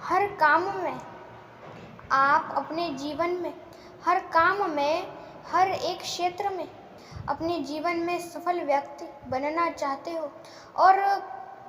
हर काम में आप अपने जीवन में हर काम में हर एक क्षेत्र में अपने जीवन में सफल व्यक्ति बनना चाहते हो और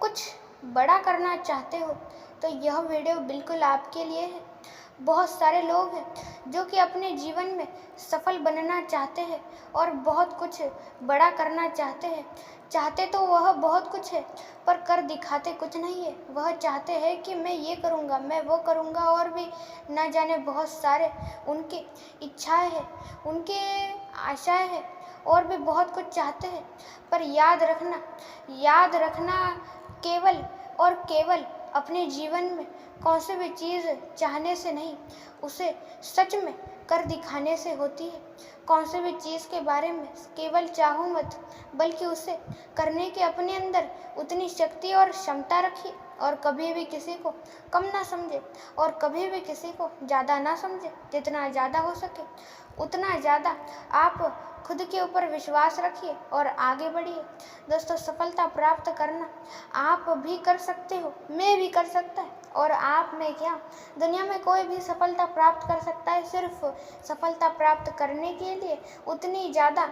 कुछ बड़ा करना चाहते हो तो यह वीडियो बिल्कुल आपके लिए है। बहुत सारे लोग हैं जो कि अपने जीवन में सफल बनना चाहते हैं और बहुत कुछ बड़ा करना चाहते हैं। चाहते तो वह बहुत कुछ है पर कर दिखाते कुछ नहीं है। वह चाहते हैं कि मैं ये करूँगा, मैं वो करूँगा और भी न जाने बहुत सारे उनकी इच्छाएं हैं, उनके आशाएं हैं और भी बहुत कुछ चाहते हैं। पर याद रखना केवल और केवल अपने जीवन में कौन सी भी चीज़ चाहने से नहीं, उसे सच में कर दिखाने से होती है। कौन सी भी चीज़ के बारे में केवल चाहो मत, बल्कि उसे करने के अपने अंदर उतनी शक्ति और क्षमता रखिए और कभी भी किसी को कम ना समझे और कभी भी किसी को ज़्यादा ना समझे। जितना ज़्यादा हो सके उतना ज़्यादा आप खुद के ऊपर विश्वास रखिए और आगे बढ़िए। दोस्तों, सफलता प्राप्त करना आप भी कर सकते हो, मैं भी कर सकता है और आप में क्या, दुनिया में कोई भी सफलता प्राप्त कर सकता है। सिर्फ सफलता प्राप्त करने के लिए उतनी ज़्यादा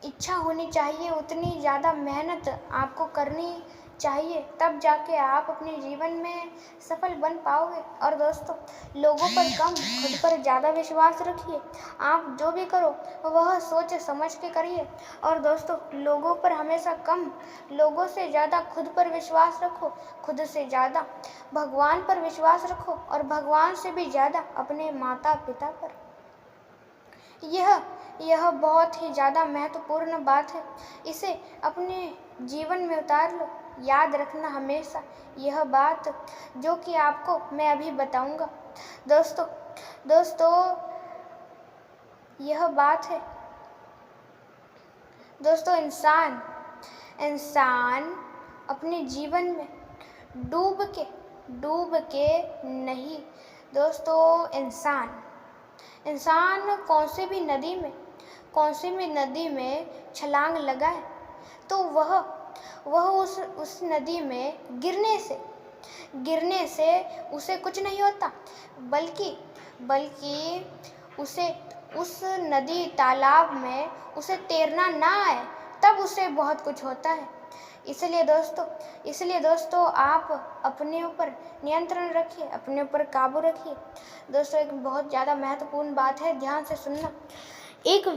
इच्छा होनी चाहिए, उतनी ज़्यादा मेहनत आपको करनी चाहिए, तब जाके आप अपने जीवन में सफल बन पाओगे। और दोस्तों, लोगों पर कम, खुद पर ज़्यादा विश्वास रखिए। आप जो भी करो वह सोच समझ के करिए। और दोस्तों, लोगों पर हमेशा कम, लोगों से ज़्यादा खुद पर विश्वास रखो, खुद से ज़्यादा भगवान पर विश्वास रखो और भगवान से भी ज़्यादा अपने माता पिता पर। यह बहुत ही ज़्यादा महत्वपूर्ण बात है, इसे अपने जीवन में उतार लो। याद रखना हमेशा यह बात जो कि आपको मैं अभी बताऊंगा। दोस्तों यह बात है दोस्तों, इंसान अपने जीवन में डूब के नहीं दोस्तों, इंसान कौन सी भी नदी में छलांग लगाए तो वह उस नदी में गिरने से उसे कुछ नहीं होता, बल्कि उसे उस नदी तालाब में उसे तैरना ना आए तब उसे बहुत कुछ होता है। इसलिए दोस्तों आप अपने ऊपर नियंत्रण रखिए, अपने ऊपर काबू रखिए। दोस्तों, एक बहुत ज़्यादा महत्वपूर्ण बात है, ध्यान से सुनना। एक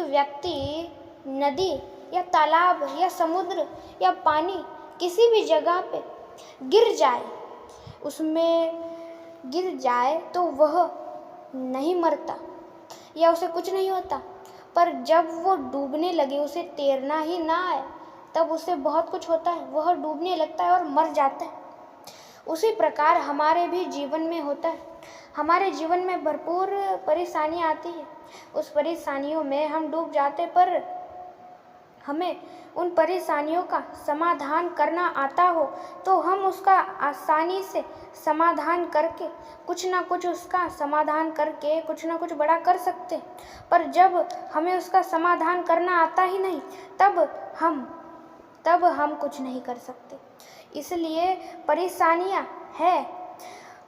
व्यक्ति नदी या तालाब या समुद्र या पानी किसी भी जगह पे उसमें गिर जाए तो वह नहीं मरता या उसे कुछ नहीं होता, पर जब वो डूबने लगे, उसे तैरना ही ना आए, तब उसे बहुत कुछ होता है। वह डूबने लगता है और मर जाता है। उसी प्रकार हमारे भी जीवन में होता है। हमारे जीवन में भरपूर परेशानियाँ आती हैं, उस परेशानियों में हम डूब जाते, पर हमें उन परेशानियों का समाधान करना आता हो तो हम उसका आसानी से समाधान करके कुछ ना कुछ बड़ा कर सकते हैं। पर जब हमें उसका समाधान करना आता ही नहीं, तब हम कुछ नहीं कर सकते। इसलिए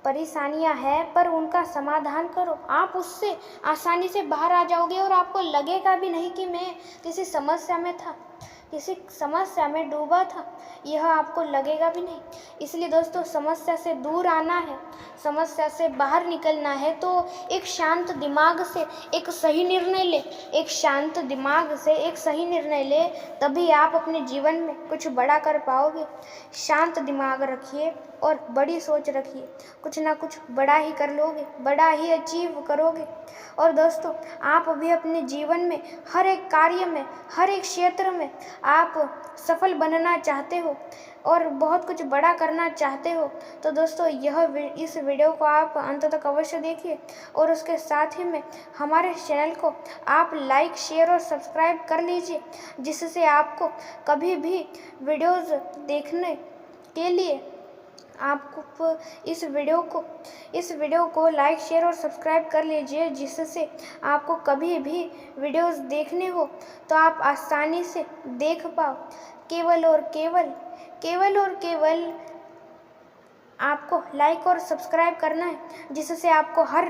परेशानियाँ हैं पर उनका समाधान करो, आप उससे आसानी से बाहर आ जाओगे और आपको लगेगा भी नहीं कि मैं किसी समस्या में डूबा था, यह आपको लगेगा भी नहीं। इसलिए दोस्तों, समस्या से दूर आना है, समस्या से बाहर निकलना है तो एक शांत दिमाग से एक सही निर्णय ले, तभी आप अपने जीवन में कुछ बड़ा कर पाओगे। शांत दिमाग रखिए और बड़ी सोच रखिए, कुछ ना कुछ बड़ा ही कर लोगे, बड़ा ही अचीव करोगे। और दोस्तों, आप भी अपने जीवन में हर एक कार्य में, हर एक क्षेत्र में आप सफल बनना चाहते हो और बहुत कुछ बड़ा करना चाहते हो तो दोस्तों इस वीडियो को आप अंत तक अवश्य देखिए और उसके साथ ही में हमारे चैनल को आप लाइक, शेयर और सब्सक्राइब कर लीजिए, जिससे आपको कभी भी वीडियोज़ देखने के लिए आपको इस वीडियो को लाइक, शेयर और सब्सक्राइब कर लीजिए, जिससे आपको कभी भी वीडियोस देखने हो तो आप आसानी से देख पाओ। केवल और केवल आपको लाइक और सब्सक्राइब करना है, जिससे आपको हर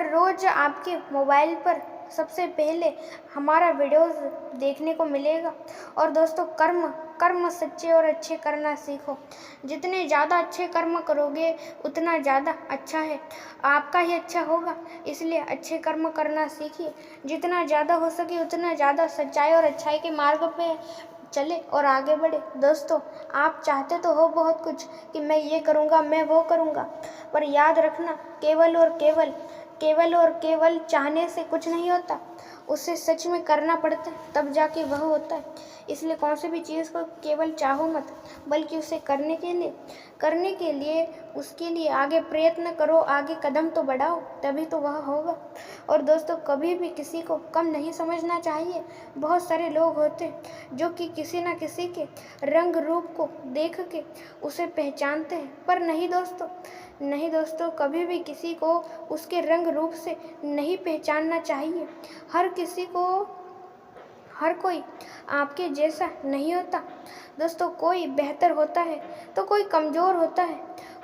रोज़ आपके मोबाइल पर सबसे पहले हमारा वीडियोस देखने को मिलेगा। और दोस्तों, कर्म सच्चे और अच्छे करना सीखो। जितने ज़्यादा अच्छे कर्म करोगे उतना ज़्यादा अच्छा है, आपका ही अच्छा होगा। इसलिए अच्छे कर्म करना सीखिए। जितना ज़्यादा हो सके उतना ज़्यादा सच्चाई और अच्छाई के मार्ग पे चले और आगे बढ़े। दोस्तों, आप चाहते तो हो बहुत कुछ कि मैं ये करूँगा, मैं वो करूँगा, पर याद रखना, केवल और केवल चाहने से कुछ नहीं होता, उसे सच में करना पड़ता है, तब जाके वह होता है। इसलिए कौन सी भी चीज़ को केवल चाहो मत, बल्कि उसे करने के लिए उसके लिए आगे प्रयत्न करो, आगे कदम तो बढ़ाओ, तभी तो वह होगा। और दोस्तों, कभी भी किसी को कम नहीं समझना चाहिए। बहुत सारे लोग होते हैं जो कि किसी न किसी के रंग रूप को देख के उसे पहचानते हैं, पर नहीं दोस्तों, कभी भी किसी को उसके रंग रूप से नहीं पहचानना चाहिए। हर कोई आपके जैसा नहीं होता दोस्तों। कोई बेहतर होता है तो कोई कमज़ोर होता है,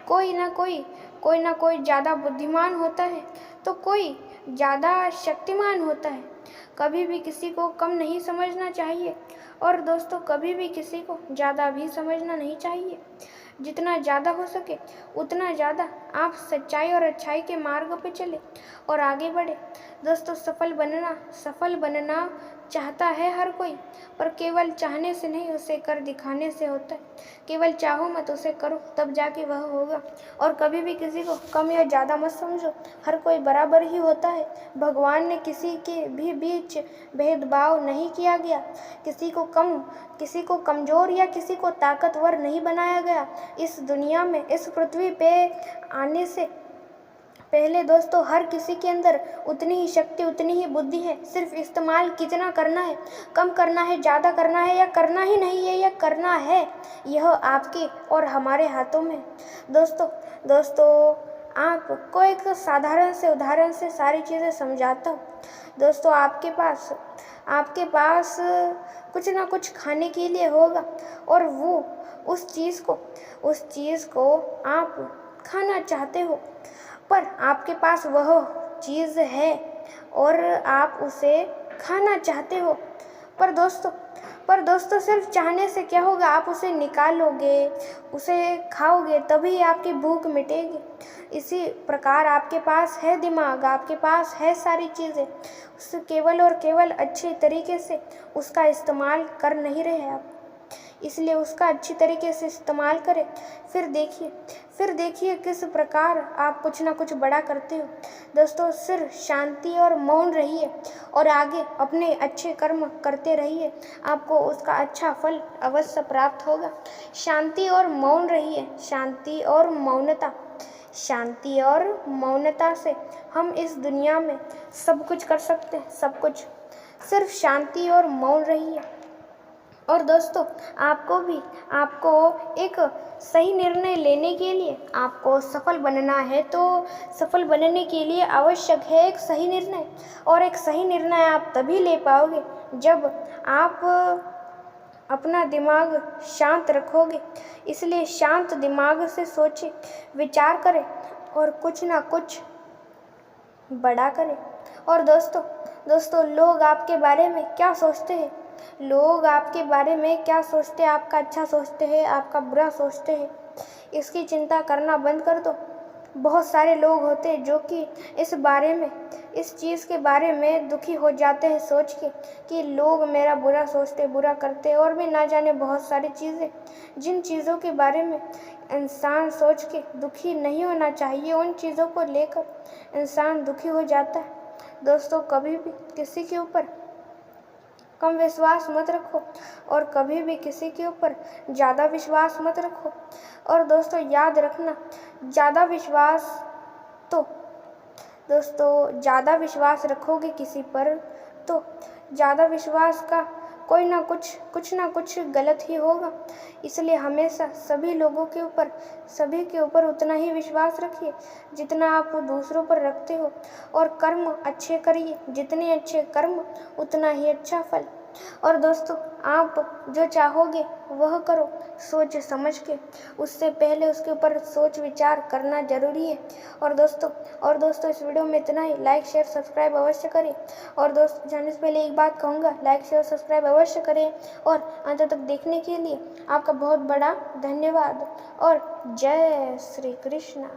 कोई ना कोई ज़्यादा बुद्धिमान होता है तो कोई ज़्यादा शक्तिमान होता है। कभी भी किसी को कम नहीं समझना चाहिए, और दोस्तों, कभी भी किसी को ज़्यादा भी समझना नहीं चाहिए। जितना ज़्यादा हो सके उतना ज़्यादा आप सच्चाई और अच्छाई के मार्ग पे चले और आगे बढ़े। दोस्तों, सफल बनना चाहता है हर कोई, पर केवल चाहने से नहीं, उसे कर दिखाने से होता है। केवल चाहो मत, उसे करो, तब जाके वह होगा। और कभी भी किसी को कम या ज़्यादा मत समझो, हर कोई बराबर ही होता है। भगवान ने किसी के भी बीच भेदभाव नहीं किया गया। किसी को कमज़ोर या किसी को ताकतवर नहीं बनाया गया। इस दुनिया में, इस पृथ्वी पे आने से पहले दोस्तों, हर किसी के अंदर उतनी ही शक्ति, उतनी ही बुद्धि है। सिर्फ इस्तेमाल कितना करना है, कम करना है, ज़्यादा करना है, या करना ही नहीं है, या करना है, यह आपके और हमारे हाथों में। दोस्तों, आपको एक साधारण से उदाहरण से सारी चीज़ें समझाता हूँ। दोस्तों, आपके पास कुछ ना कुछ खाने के लिए होगा, और वो उस चीज़ को आप खाना चाहते हो, पर आपके पास वह चीज़ है और आप उसे खाना चाहते हो। पर दोस्तों, सिर्फ चाहने से क्या होगा? आप उसे निकालोगे, उसे खाओगे, तभी आपकी भूख मिटेगी। इसी प्रकार आपके पास है दिमाग, आपके पास है सारी चीज़ें, उससे केवल और केवल अच्छे तरीके से उसका इस्तेमाल कर नहीं रहे आप। इसलिए उसका अच्छी तरीके से इस्तेमाल करें। फिर देखिए किस प्रकार आप कुछ ना कुछ बड़ा करते हो। दोस्तों, सिर्फ शांति और मौन रहिए और आगे अपने अच्छे कर्म करते रहिए, आपको उसका अच्छा फल अवश्य प्राप्त होगा। शांति और मौन रहिए, शांति और मौनता से हम इस दुनिया में सब कुछ कर सकते हैं, सब कुछ। सिर्फ शांति और मौन रहिए। और दोस्तों, आपको एक सही निर्णय लेने के लिए, आपको सफल बनना है तो सफल बनने के लिए आवश्यक है एक सही निर्णय। और एक सही निर्णय आप तभी ले पाओगे जब आप अपना दिमाग शांत रखोगे। इसलिए शांत दिमाग से सोचें, विचार करें और कुछ ना कुछ बड़ा करें। और दोस्तों, लोग आपके बारे में क्या सोचते हैं? आपका अच्छा सोचते हैं, आपका बुरा सोचते हैं, इसकी चिंता करना बंद कर दो। बहुत सारे लोग होते हैं जो कि इस चीज़ के बारे में दुखी हो जाते हैं सोच के कि लोग मेरा बुरा सोचते, बुरा करते, और भी ना जाने बहुत सारी चीज़ें, जिन चीज़ों के बारे में इंसान सोच के दुखी नहीं होना चाहिए, उन चीज़ों को लेकर इंसान दुखी हो जाता है। दोस्तों, कभी भी किसी के ऊपर कम विश्वास मत रखो और कभी भी किसी के ऊपर ज़्यादा विश्वास मत रखो। और दोस्तों, याद रखना, ज़्यादा विश्वास रखोगे किसी पर तो ज़्यादा विश्वास का कुछ ना कुछ गलत ही होगा। इसलिए हमेशा सभी के ऊपर उतना ही विश्वास रखिए जितना आप दूसरों पर रखते हो, और कर्म अच्छे करिए, जितने अच्छे कर्म उतना ही अच्छा फल। और दोस्तों, आप जो चाहोगे वह करो सोच समझ के, उससे पहले उसके ऊपर सोच विचार करना ज़रूरी है। और दोस्तों इस वीडियो में इतना ही। लाइक शेयर सब्सक्राइब अवश्य करें। और दोस्तों, जाने से पहले एक बात कहूँगा, लाइक शेयर सब्सक्राइब अवश्य करें। और अंत तक देखने के लिए आपका बहुत बड़ा धन्यवाद। और जय श्री कृष्ण।